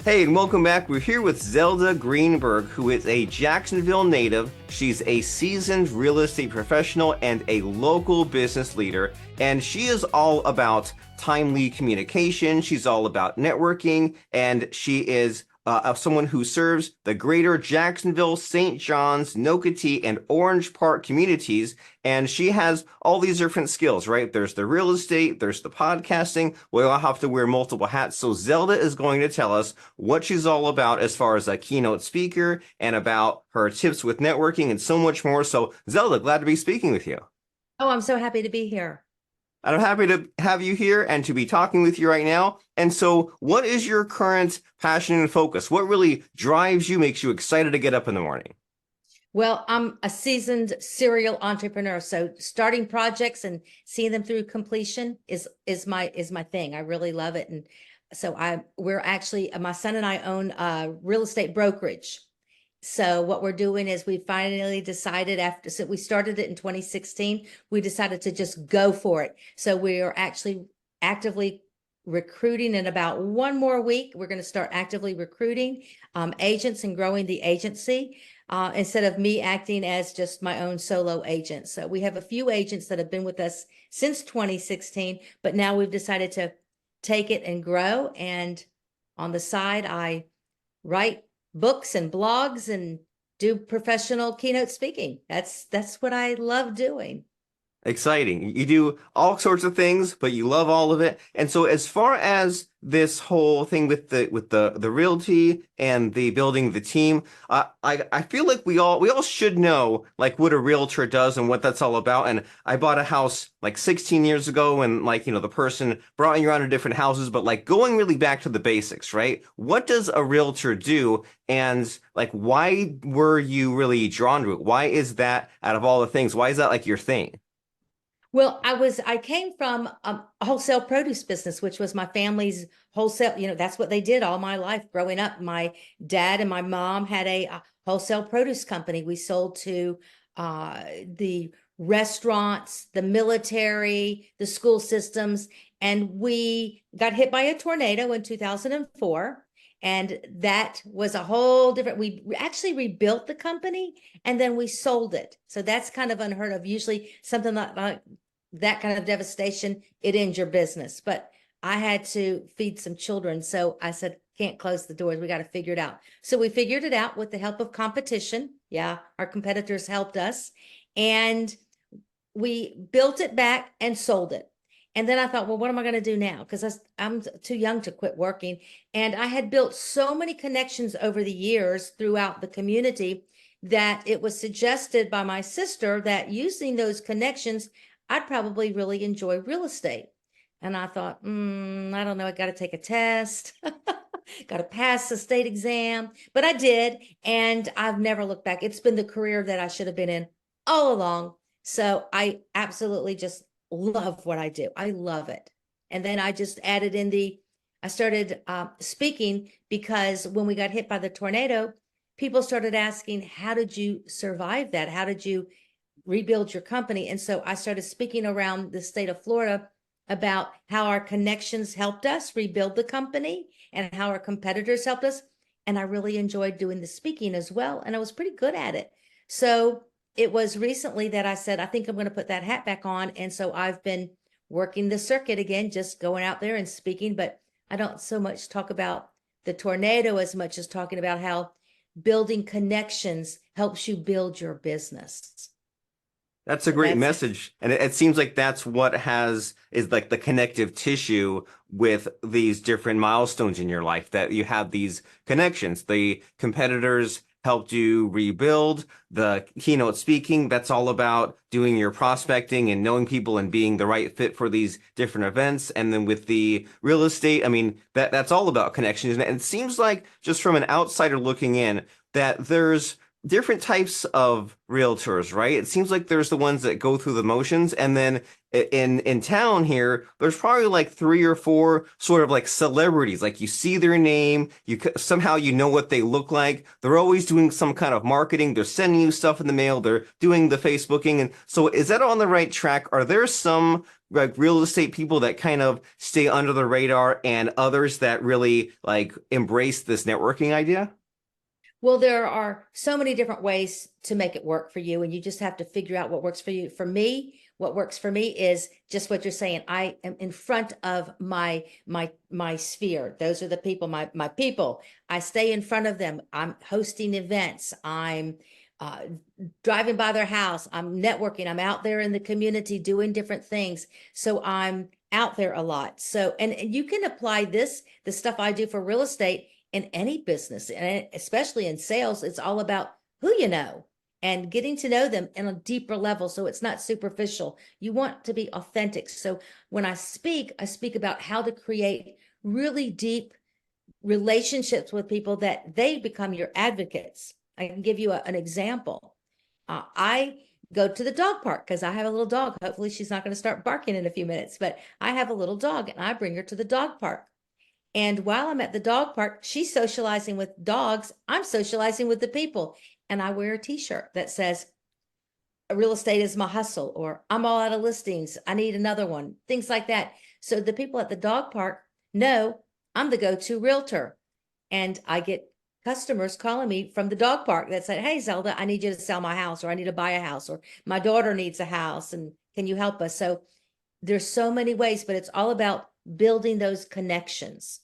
Hey, and welcome back. We're here with Zelda Greenberg, who is a Jacksonville native. She's a seasoned real estate professional and a local business leader, and she is all about timely communication. She's all about networking, and she is someone who serves the greater Jacksonville, St. John's, Nocatee, and Orange Park communities. And she has all these different skills, right? There's the real estate, there's the podcasting. We all have to wear multiple hats. So Zelda is going to tell us what she's all about as far as a keynote speaker and about her tips with networking and so much more. So Zelda, glad to be speaking with you. Oh, I'm so happy to be here. I'm happy to have you here and to be talking with you right now. And so, what is your current passion and focus? What really drives you, makes you excited to get up in the morning? Well, I'm a seasoned serial entrepreneur, so starting projects and seeing them through completion is my thing. I really love it, and so we're actually my son and I own a real estate brokerage. So what we're doing is we finally decided so we started it in 2016, we decided to just go for it. So we are actually actively recruiting in about one more week. We're going to start actively recruiting agents and growing the agency instead of me acting as just my own solo agent. So we have a few agents that have been with us since 2016, but now we've decided to take it and grow. And on the side, I write books and blogs and do professional keynote speaking. That's what I love doing. Exciting. You do all sorts of things, but you love all of it. And so as far as this whole thing with the realty and the building the team, I feel like we all should know like what a realtor does and what that's all about. And I bought a house like 16 years ago, and like, the person brought me around to different houses, but like going really back to the basics, right? What does a realtor do? And like, why were you really drawn to it? Why is that, out of all the things, why is that like your thing? Well, I came from a wholesale produce business, which was my family's wholesale, that's what they did all my life growing up. My dad and my mom had a wholesale produce company. We sold to the restaurants, the military, the school systems, and we got hit by a tornado in 2004. And that was a whole different, we actually rebuilt the company and then we sold it. So that's kind of unheard of. Usually something like that kind of devastation, it ends your business. But I had to feed some children. So I said, can't close the doors. We got to figure it out. So we figured it out with the help of competition. Yeah, our competitors helped us. And we built it back and sold it. And then I thought, well, what am I going to do now? Because I'm too young to quit working. And I had built so many connections over the years throughout the community that it was suggested by my sister that using those connections, I'd probably really enjoy real estate. And I thought, I don't know, I got to take a test, got to pass the state exam, but I did. And I've never looked back. It's been the career that I should have been in all along. So I absolutely just love what I do. I love it. And then I just added in I started speaking because when we got hit by the tornado, people started asking, how did you survive that? How did you rebuild your company? And so I started speaking around the state of Florida about how our connections helped us rebuild the company and how our competitors helped us. And I really enjoyed doing the speaking as well. And I was pretty good at it. So it was recently that I said, I think I'm going to put that hat back on. And so I've been working the circuit again, just going out there and speaking. But I don't so much talk about the tornado as much as talking about how building connections helps you build your business. That's a So great that's message. And it seems like that's what is like the connective tissue with these different milestones in your life, that you have these connections. The competitors helped you rebuild. The keynote speaking, that's all about doing your prospecting and knowing people and being the right fit for these different events. And then with the real estate, I mean, that's all about connections. And it seems like, just from an outsider looking in, that there's different types of realtors, right? It seems like there's the ones that go through the motions, and then in town here, there's probably like three or four sort of like celebrities. Like you see their name, somehow you know what they look like. They're always doing some kind of marketing. They're sending you stuff in the mail. They're doing the Facebooking. And so is that on the right track? Are there some like real estate people that kind of stay under the radar and others that really like embrace this networking idea? Well, there are so many different ways to make it work for you, and you just have to figure out what works for you. For me, what works for me is just what you're saying. I am in front of my sphere. Those are the people, my people. I stay in front of them. I'm hosting events. I'm uh, driving by their house. I'm networking. I'm out there in the community doing different things. So I'm out there a lot. So, and you can apply the stuff I do for real estate in any business, and especially in sales. It's all about who you know and getting to know them in a deeper level, so it's not superficial. You want to be authentic. So when I speak about how to create really deep relationships with people that they become your advocates. I can give you an example. I go to the dog park because I have a little dog. Hopefully she's not going to start barking in a few minutes, but I have a little dog and I bring her to the dog park. And while I'm at the dog park, she's socializing with dogs. I'm socializing with the people. And I wear a t-shirt that says, real estate is my hustle, or I'm all out of listings. I need another one, things like that. So the people at the dog park know I'm the go-to realtor. And I get customers calling me from the dog park that said, hey, Zelda, I need you to sell my house, or I need to buy a house, or my daughter needs a house. And can you help us? So there's so many ways, but it's all about building those connections.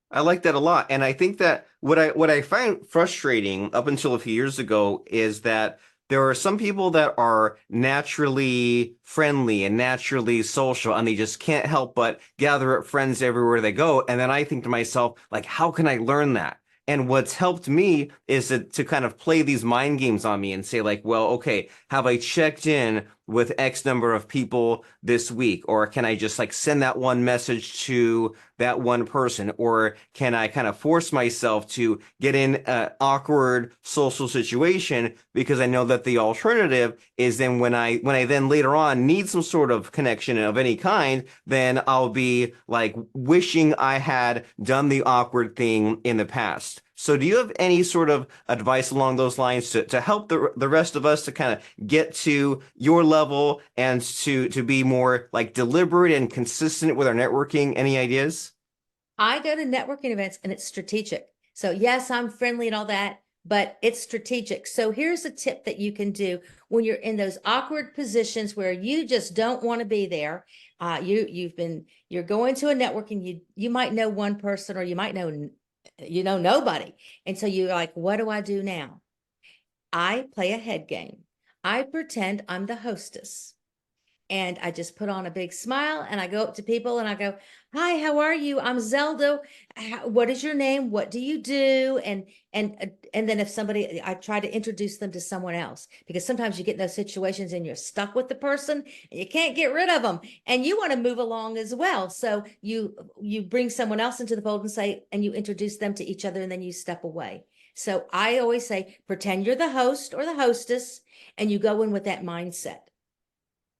I like that a lot. And I think that what I find frustrating up until a few years ago is that there are some people that are naturally friendly and naturally social, and they just can't help but gather up friends everywhere they go. And then I think to myself, like, how can I learn that? And what's helped me is to kind of play these mind games on me and say, like, well, okay, have I checked in with X number of people this week? Or can I just like send that one message to that one person? Or can I kind of force myself to get in an awkward social situation because I know that the alternative is then when I then later on need some sort of connection of any kind, then I'll be like wishing I had done the awkward thing in the past. So do you have any sort of advice along those lines to help the rest of us to kind of get to your level and to be more like deliberate and consistent with our networking? Any ideas? I go to networking events and it's strategic. So yes, I'm friendly and all that, but it's strategic. So here's a tip that you can do when you're in those awkward positions where you just don't want to be there. You're going to a networking, you might know one person, or you might know nobody. And so you're like, what do I do now? I play a head game. I pretend I'm the hostess. And I just put on a big smile and I go up to people and I go, hi, how are you? I'm Zelda. What is your name? What do you do? And then if somebody, I try to introduce them to someone else, because sometimes you get in those situations and you're stuck with the person and you can't get rid of them and you want to move along as well. So you bring someone else into the fold and say, and you introduce them to each other, and then you step away. So I always say, pretend you're the host or the hostess, and you go in with that mindset.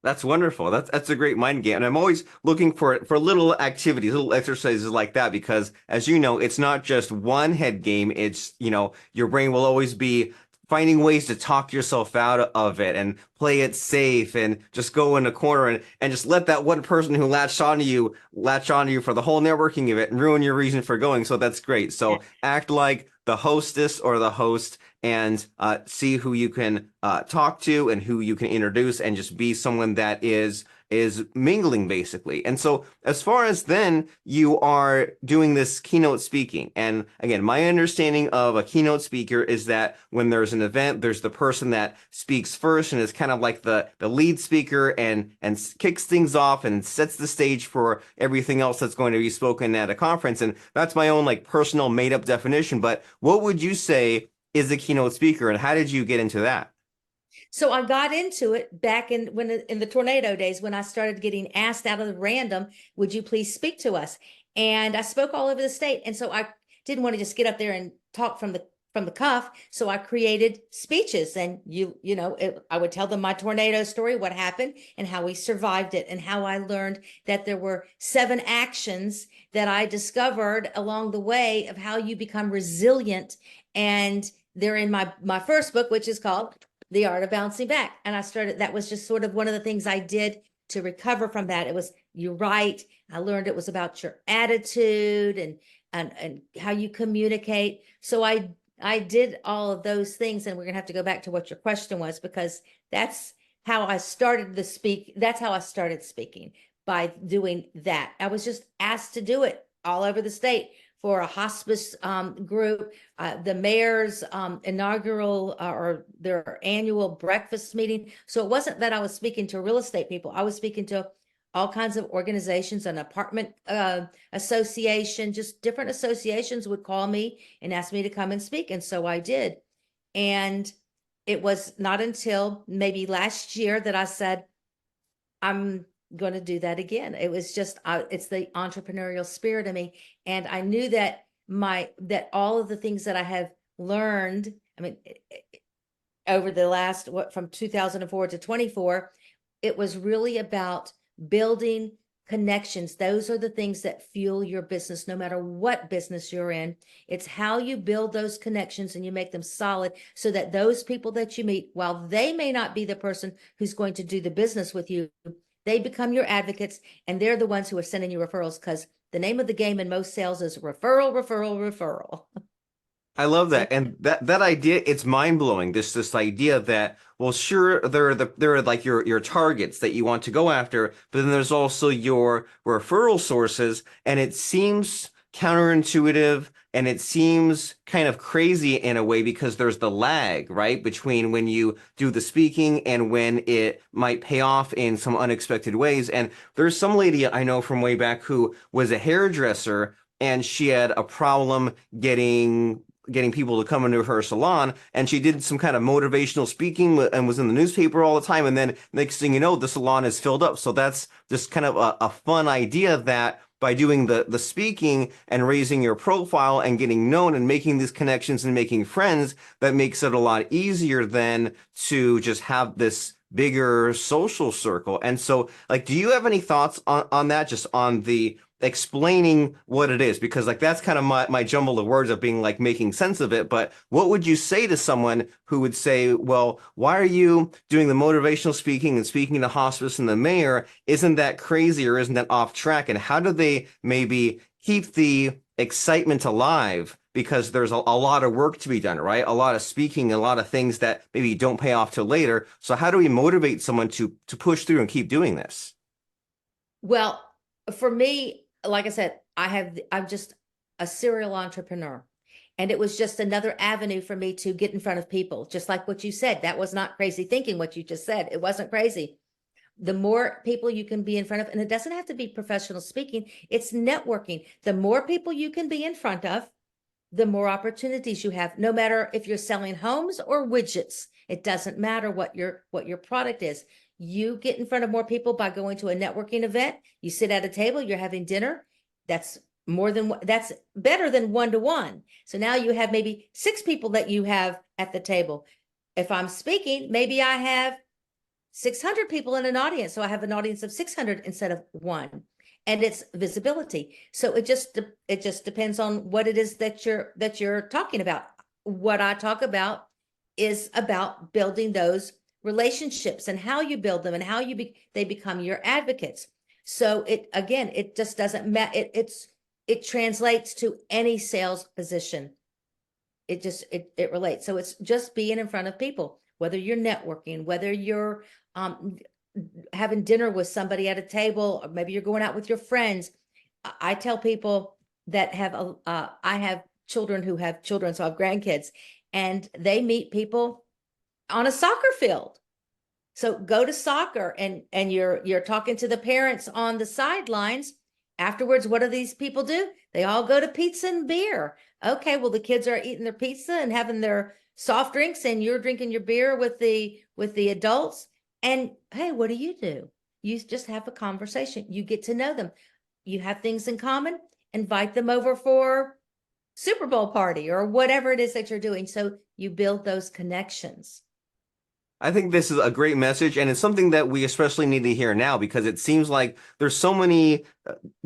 That's wonderful. That's a great mind game. And I'm always looking for little activities, little exercises like that, because as you know, it's not just one head game. It's, your brain will always be finding ways to talk yourself out of it and play it safe and just go in a corner and just let that one person who latch onto you for the whole networking of it and ruin your reason for going. So that's great. So act like the hostess or the host, and see who you can talk to and who you can introduce, and just be someone that is mingling basically. And so as far as then you are doing this keynote speaking, and again, my understanding of a keynote speaker is that when there's an event, there's the person that speaks first and is kind of like the lead speaker and kicks things off and sets the stage for everything else that's going to be spoken at a conference. And that's my own like personal made up definition. But what would you say is a keynote speaker, and how did you get into that? So I got into it back in the tornado days, when I started getting asked out of the random, would you please speak to us? And I spoke all over the state. And so I didn't want to just get up there and talk from the from the cuff. So I created speeches, and I would tell them my tornado story, what happened and how we survived it, and how I learned that there were 7 actions that I discovered along the way of how you become resilient. And they're in my first book, which is called The Art of Bouncing Back. And that was just sort of one of the things I did to recover from that. It was, you're right. I learned it was about your attitude and how you communicate. So I did all of those things, and we're gonna have to go back to what your question was, because that's how I started That's how I started speaking, by doing that. I was just asked to do it all over the state for a hospice group, the mayor's inaugural or their annual breakfast meeting. So it wasn't that I was speaking to real estate people. I was speaking to all kinds of organizations, an apartment association, just different associations would call me and ask me to come and speak. And so I did. And it was not until maybe last year that I said, I'm going to do that again. It was just, it's the entrepreneurial spirit of me. And I knew that that all of the things that I have learned, I mean, over the last, from 2004 to 24, it was really about building connections. Those are the things that fuel your business, no matter what business you're in. It's how you build those connections and you make them solid, so that those people that you meet, while they may not be the person who's going to do the business with you, they become your advocates, and they're the ones who are sending you referrals, because the name of the game in most sales is referral, referral, referral. I love that. And that idea, it's mind-blowing. This idea that, well, sure, there are like your targets that you want to go after, but then there's also your referral sources, and it seems counterintuitive, and it seems kind of crazy in a way, because there's the lag, right, between when you do the speaking and when it might pay off in some unexpected ways. And there's some lady I know from way back who was a hairdresser, and she had a problem getting people to come into her salon, and she did some kind of motivational speaking and was in the newspaper all the time, and then next thing you know, the salon is filled up. So that's just kind of a fun idea, that by doing the speaking and raising your profile and getting known and making these connections and making friends, that makes it a lot easier than to just have this bigger social circle. And so, like, do you have any thoughts on that, just on the explaining what it is? Because like that's kind of my jumble of words of being like making sense of it. But what would you say to someone who would say, well, why are you doing the motivational speaking and speaking to hospice and the mayor? Isn't that crazy, or isn't that off track? And how do they maybe keep the excitement alive? Because there's a lot of work to be done, right? A lot of speaking, a lot of things that maybe don't pay off till later. So how do we motivate someone to push through and keep doing this? Well, for me, like I said, I'm just a serial entrepreneur. And it was just another avenue for me to get in front of people, just like what you said. That was not crazy thinking, what you just said. It wasn't crazy. The more people you can be in front of, and it doesn't have to be professional speaking, it's networking. The more people you can be in front of, the more opportunities you have, no matter if you're selling homes or widgets. It doesn't matter what your product is. You get in front of more people by going to a networking event. You sit at a table, you're having dinner. That's better than 1-to-1. So now you have maybe 6 people that you have at the table. If I'm speaking, maybe I have 600 people in an audience. So I have an audience of 600 instead of 1. And it's visibility. So it just depends on what it is that you're talking about. What I talk about is about building those relationships and how you build them and how they become your advocates. So it just doesn't matter. It translates to any sales position. It relates. So it's just being in front of people, whether you're networking, whether you're having dinner with somebody at a table, or maybe you're going out with your friends. I tell people that I have children who have children, so I have grandkids, and they meet people on a soccer field. So go to soccer, and you're talking to the parents on the sidelines. Afterwards, what do these people do? They all go to pizza and beer. Okay, well, the kids are eating their pizza and having their soft drinks, and you're drinking your beer with the adults. And hey, what do? You just have a conversation. You get to know them. You have things in common. Invite them over for Super Bowl party or whatever it is that you're doing. So you build those connections. I think this is a great message, and it's something that we especially need to hear now because it seems like there's so many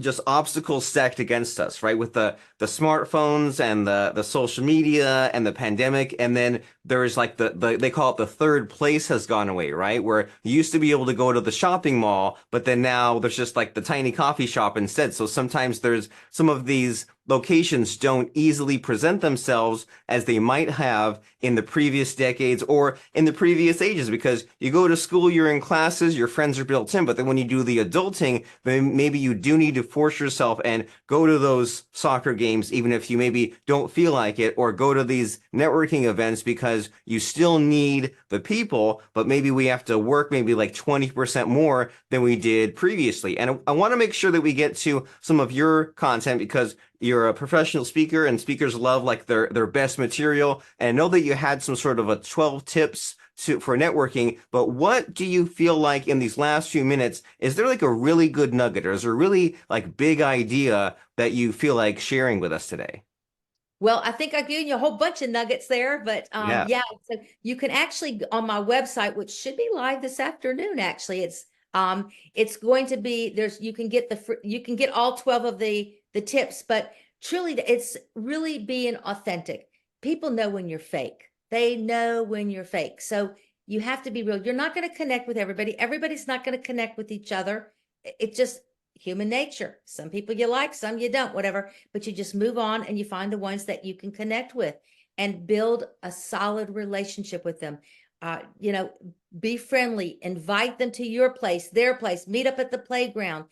just obstacles stacked against us, right? With the smartphones and the social media and the pandemic, and then there's like the they call it the third place has gone away, right? Where you used to be able to go to the shopping mall, but then now there's just like the tiny coffee shop instead. So sometimes there's some of these locations don't easily present themselves as they might have in the previous decades or in the previous ages because you go to school, you're in classes, your friends are built in, but then when you do the adulting, then maybe you do need to force yourself and go to those soccer games, even if you maybe don't feel like it, or go to these networking events because you still need the people, but maybe we have to work maybe like 20% more than we did previously. And I want to make sure that we get to some of your content because you're a professional speaker and speakers love like their best material. And I know that you had some sort of a 12 tips for networking, but what do you feel like in these last few minutes? Is there like a really good nugget or is there a really like big idea that you feel like sharing with us today? Well, I think I've given you a whole bunch of nuggets there, but Yeah. yeah, so you can actually on my website, which should be live this afternoon, actually, it's going to be there's you can get you can get all 12 of the tips, but truly it's really being authentic. People know when you're fake. They know when you're fake. So you have to be real. You're not going to connect with everybody. Everybody's not going to connect with each other. It's just human nature. Some people you like, some you don't, whatever, but you just move on and you find the ones that you can connect with and build a solid relationship with them. You know, be friendly, invite them to your place, their place, meet up at the playground.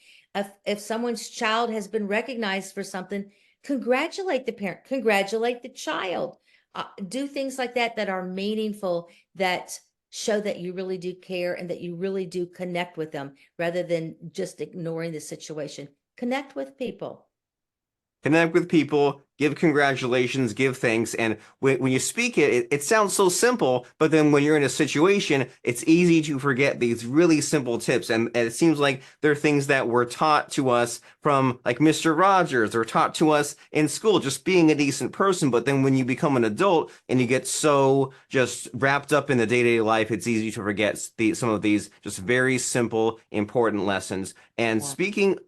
If someone's child has been recognized for something, congratulate the parent, congratulate the child. Do things like that that are meaningful, that show that you really do care and that you really do connect with them rather than just ignoring the situation. Connect with people. Connect with people, give congratulations, give thanks. And when you speak it sounds so simple, but then when you're in a situation, it's easy to forget these really simple tips. And it seems like they're things that were taught to us from like Mr. Rogers or taught to us in school, just being a decent person. But then when you become an adult and you get so just wrapped up in the day-to-day life, it's easy to forget some of these just very simple, important lessons. And Yeah. speaking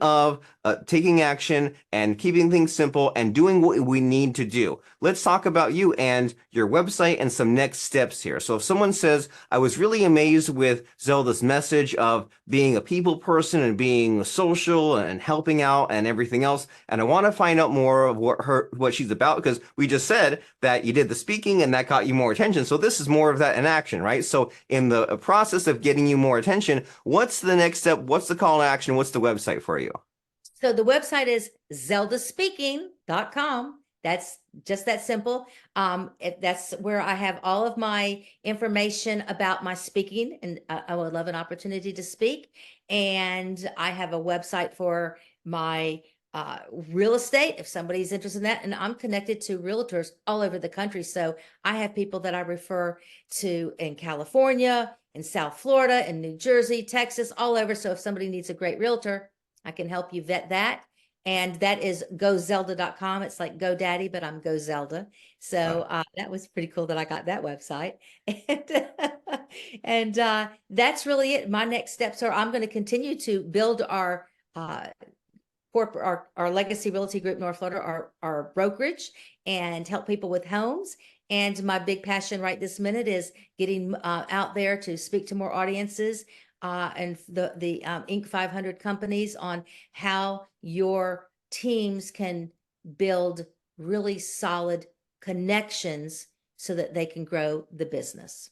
of taking action and keeping things simple and doing what we need to do, let's talk about you and your website and some next steps here. So if someone says, I was really amazed with Zelda's message of being a people person and being social and helping out and everything else, and I want to find out more of what she's about, because we just said that you did the speaking and that got you more attention. So this is more of that in action, right? So in the process of getting you more attention, what's the next step? What's the call to action? What's the website for you? So the website is zeldaspeaking.com. That's just that simple. That's where I have all of my information about my speaking, and I would love an opportunity to speak. And I have a website for my real estate if somebody's interested in that. And I'm connected to realtors all over the country. So I have people that I refer to in California, in South Florida, in New Jersey, Texas, all over. So if somebody needs a great realtor, I can help you vet that. And that is gozelda.com. It's like GoDaddy, but I'm GoZelda. So that was pretty cool that I got that website. And that's really it. My next steps are I'm going to continue to build our corporate, our Legacy Realty Group North Florida, our brokerage, and help people with homes. And my big passion right this minute is getting out there to speak to more audiences and the Inc. 500 companies on how your teams can build really solid connections so that they can grow the business.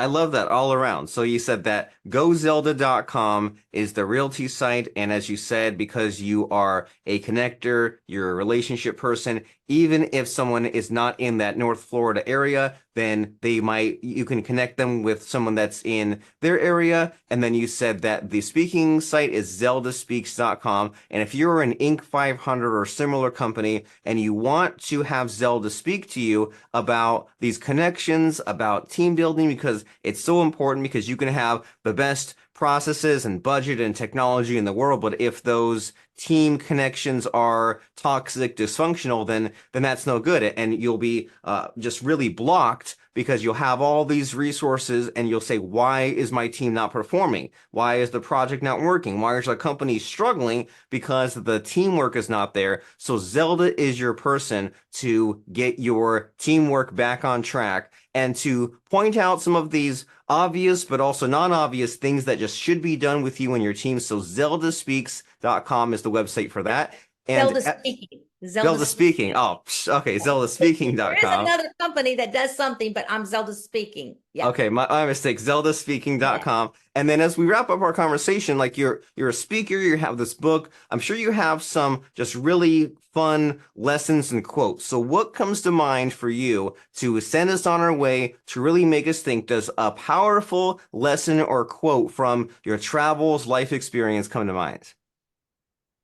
I love that all around. So you said that gozelda.com is the realty site. And as you said, because you are a connector, you're a relationship person, even if someone is not in that North Florida area, then you can connect them with someone that's in their area. And then you said that the speaking site is zeldaspeaks.com. And if you're an Inc. 500 or similar company and you want to have Zelda speak to you about these connections, about team building, because it's so important, because you can have the best processes and budget and technology in the world, but if those team connections are toxic, dysfunctional, then that's no good, and you'll be just really blocked because you'll have all these resources and you'll say, why is my team not performing? Why is the project not working? Why is the company struggling? Because the teamwork is not there. So Zelda is your person to get your teamwork back on track and to point out some of these obvious but also non-obvious things that just should be done with you and your team. So zeldaspeaks.com is the website for that. And Zelda Speaking. Zelda Speaking. Oh, okay. There is Zeldaspeaking.com. another company that does something, but I'm Zelda Speaking. Yeah. Okay, my mistake. Zeldaspeaking.com. And then as we wrap up our conversation, like you're a speaker, you have this book. I'm sure you have some just really fun lessons and quotes. So what comes to mind for you to send us on our way to really make us think? Does a powerful lesson or quote from your travels, life experience come to mind?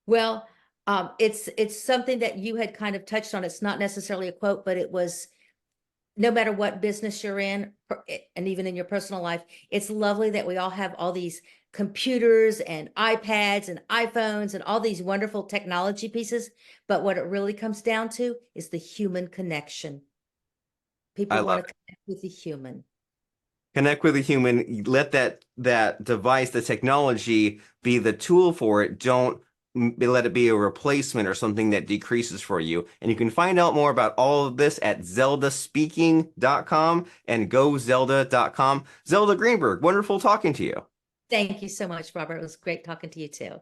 Well, it's something that you had kind of touched on. It's not necessarily a quote, but it was, no matter what business you're in, and even in your personal life, it's lovely that we all have all these computers and iPads and iPhones and all these wonderful technology pieces. But what it really comes down to is the human connection. I People love want it. to connect with the human. Connect with a human. Let that device, the technology, be the tool for it. Don't let it be a replacement or something that decreases for you. And you can find out more about all of this at zeldaspeaking.com and gozelda.com. Zelda Greenberg, wonderful talking to you. Thank you so much, Robert. It was great talking to you too.